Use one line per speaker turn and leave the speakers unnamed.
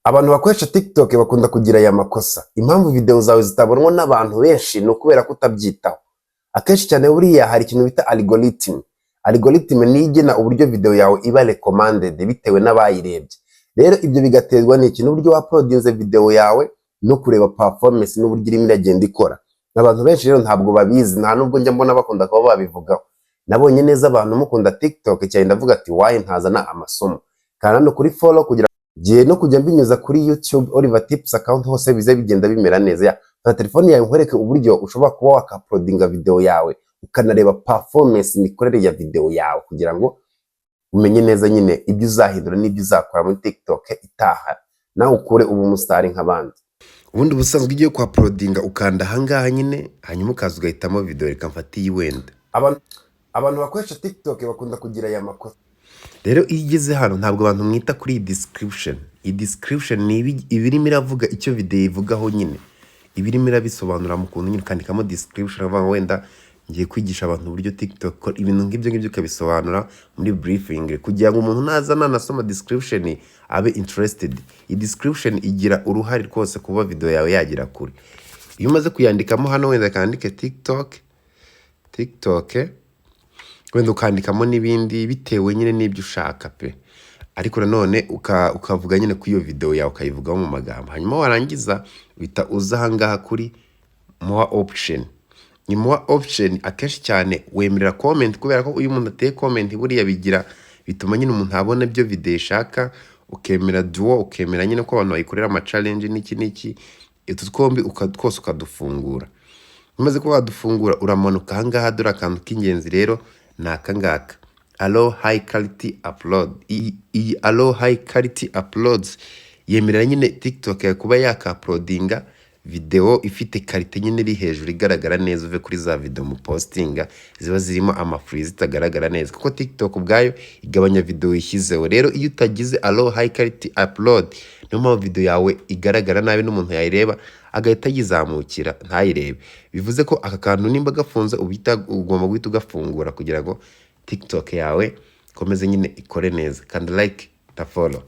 Abantu bakoresha TikTok bakunda kugira aya makosa. Impamvu video zawe zitabonwa n'abantu benshi ni ukubera ko utabyitaho. Akenshi cyane buriya hari ikintu bita algorithm. Algorithm ni igena uburyo video yawe iba recommended bitewe n'abayirebye. Rero ibyo bigaterwa n'iki n'uburyo uploadinze video yawe no kureba performance n'uburyo irimo iragenda ikora. Abantu benshi rero ntabwo babizi, nta nubwo njya mbona bakunda kuba babivugaho. Nabonye neza abantu mukunda TikTok cyane ndavuga ati waye ntazana amasomo. Kandi no kuri follow kugira gihe no kujya mbinyuza kuri YouTube Oliver Tips account hose bize bigenda bimera neza. Fata telefone yawe nkwereke uburyo ushobora kuba wakaploadinga video yawe ukanareba performance imikorere ya video yawe kugira ngo umenye neza nyine ibyo uzahindura n'ibyo uzakora muri TikTok itaha nawe ukure ubu umusitari nk'abandi. Ubundi busanzwe ugiye kwa uploadinga ukanda ahangaha nyine hanyuma ukaza ugahitamo video reka mfate iyi wenda. Abantu bakoresha TikTok bakunda kugira aya makosa. Rero iyo igeze hano ntabwo abantu mwita kuri description. Iyi description ni ibirimo iravuga icyo video ivugaho nyine. Ibirimo irabisobanura mu kuntu nyine kandikamo description avuga wenda ngiye kwigisha abantu uburyo TikTok ibintu ngibyo kabisobanura muri briefing kugira ngo umuntu nazana nasoma description abe interested. Iyi description igira uruhare rwose kuba video yawe yagira kure. Iyo umaze kuyandikamo hano wenda kandike TikTok wenda ukandikamo n'ibindi bitewe nyine n'ibyo ushaka pe, ariko nanone ukavuga nyine ku iyo video yawe ukayivugaho mu magambo. Hanyuma warangiza bita uza ahangaha kuri more option. Ni more option akenshi cyane wemerera comment kubera ko uyu muntu ateye comment buriya bigira bituma nyine umuntu abona ibyo video ishaka, ukemera duo ukemera nyine ko abantu bayikorera ama challenge n'iki twombi twose ukadufungura. Umaze ko wadufungura uramanuka ahangaha dore akantu k'ingenzi rero nakangaka allow high quality upload. Allow high quality uploads yemerera nyine TikTok ya kuba yaka-uploadinga video ifite quality nyine iri hejuru igaragara neza uve kuri za video mu postinga ziba zirimo amafree zitagaragara neza kuko TikTok ubwayo igabanya video ishyizeho. Rero iyo utagize allow high quality upload niyo mpamvu video yawe igaragara nabi n'umuntu yayireba agahita yizamukira ntayirebe. Bivuze ko aka kantu nimba gafunze ugomba guhita ugafungura kugira ngo TikTok yawe komeze nyine ikore neza. Kandi like na follow.